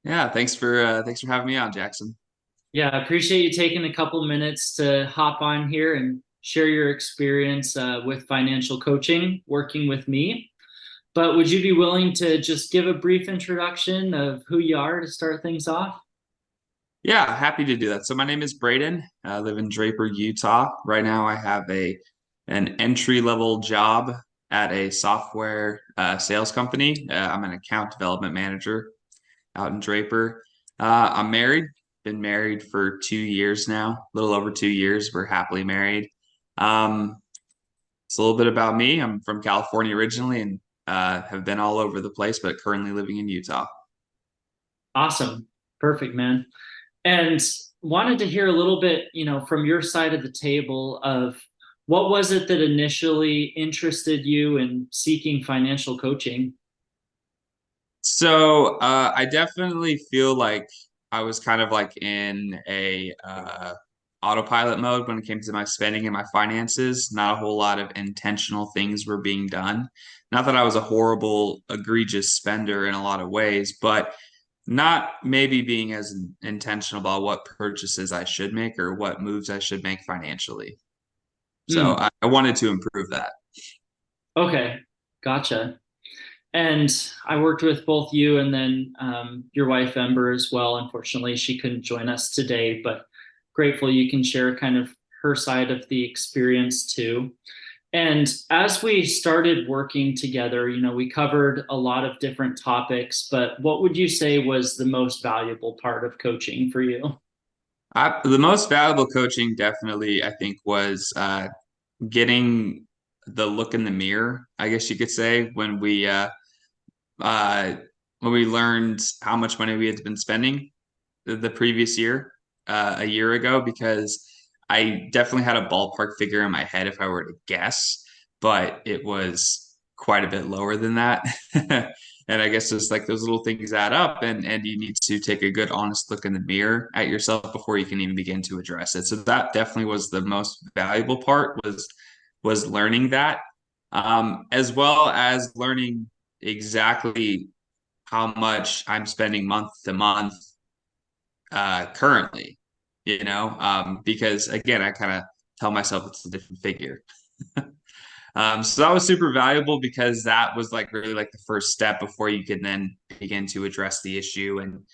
Yeah, thanks for having me on, Jackson. Yeah, I appreciate you taking a couple minutes to hop on here and share your experience with financial coaching, working with me. But would you be willing to just give a brief introduction of who you are to start things off? Yeah, happy to do that. So my name is Braden. I live in Draper, Utah. Right now, I have a an entry level job at a software sales company. I'm an account development manager out in Draper. I'm married. Been married for 2 years now, a little over 2 years. We're happily married. Um, it's a little bit about me. I'm from California originally and have been all over the place, but currently living in Utah. Awesome. Perfect, man. And wanted to hear a little bit, from your side of the table of what was it that initially interested you in seeking financial coaching? So I definitely feel like I was kind of like in a autopilot mode when it came to my spending and my finances. Not a whole lot of intentional things were being done. Not that I was a horrible, egregious spender in a lot of ways, but not maybe being as intentional about what purchases I should make or what moves I should make financially. So Hmm. I wanted to improve that. Okay, gotcha. And I worked with both you and then your wife, Ember, as well. Unfortunately, she couldn't join us today, but grateful you can share kind of her side of the experience too. And as we started working together, we covered a lot of different topics, but what would you say was the most valuable part of coaching for you? The most valuable coaching definitely, I think, was getting the look in the mirror, I guess you could say, uh, when we learned how much money we had been spending the previous year, a year ago, because I definitely had a ballpark figure in my head if I were to guess, but it was quite a bit lower than that. And I guess it's like those little things add up, and you need to take a good, honest look in the mirror at yourself before you can even begin to address it. So that definitely was the most valuable part was learning that, as well as learning exactly how much I'm spending month to month currently, because again, I kind of tell myself it's a different figure. So that was super valuable because that was like really like the first step before you can then begin to address the issue and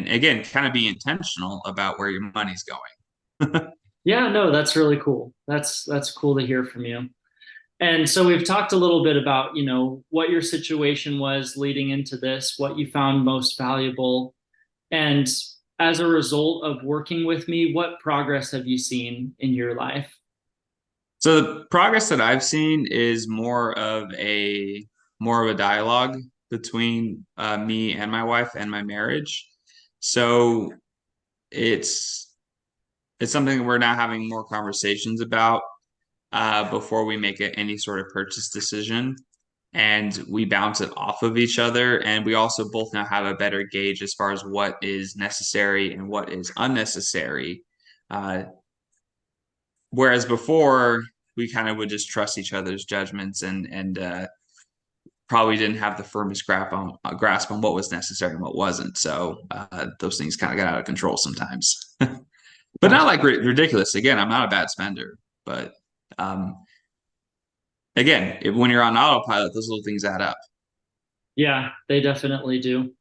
again, kind of be intentional about where your money's going. Yeah, no, that's really cool. That's cool to hear from you. And so we've talked a little bit about, what your situation was leading into this, what you found most valuable. And as a result of working with me, what progress have you seen in your life? So the progress that I've seen is more of a dialogue between me and my wife and my marriage. So it's it's something that we're now having more conversations about before we make any sort of purchase decision. And we bounce it off of each other. And we also both now have a better gauge as far as what is necessary and what is unnecessary. Uh, Whereas before, we kind of would just trust each other's judgments and probably didn't have the firmest grasp on what was necessary and what wasn't. So those things kind of got out of control sometimes. But not Gotcha. like ridiculous. Again, I'm not a bad spender, but um, again, when you're on autopilot, those little things add up. Yeah, they definitely do.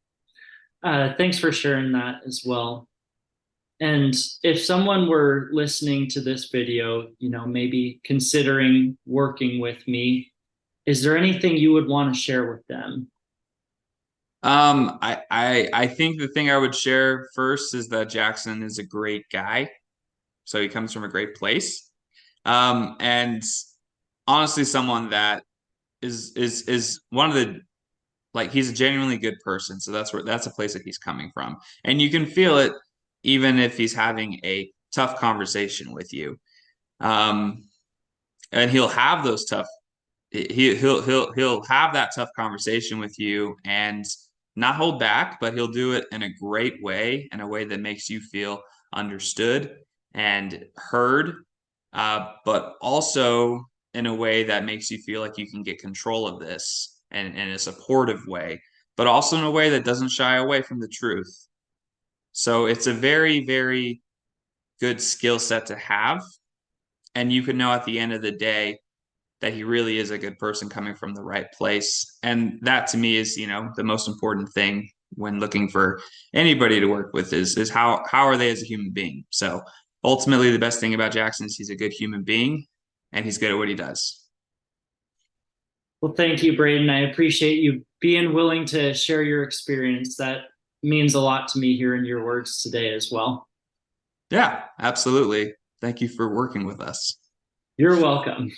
Thanks for sharing that as well. And if someone were listening to this video, maybe considering working with me, is there anything you would want to share with them? I think the thing I would share first is that Jackson is a great guy, so he comes from a great place, and honestly, someone that is one of the like he's a genuinely good person, so that's a place that he's coming from, and you can feel it even if he's having a tough conversation with you, um, and he'll have those tough he'll have that tough conversation with you and not hold back, but he'll do it in a great way, in a way that makes you feel understood and heard, but also in a way that makes you feel like you can get control of this and in a supportive way, but also in a way that doesn't shy away from the truth. So it's a very, very good skill set to have. And you can know at the end of the day that he really is a good person coming from the right place. And that to me is, the most important thing when looking for anybody to work with is how are they as a human being. So ultimately the best thing about Jackson is he's a good human being and he's good at what he does. Well, thank you, Braden. I appreciate you being willing to share your experience. That means a lot to me hearing your words today as well. Yeah, absolutely. Thank you for working with us. You're welcome.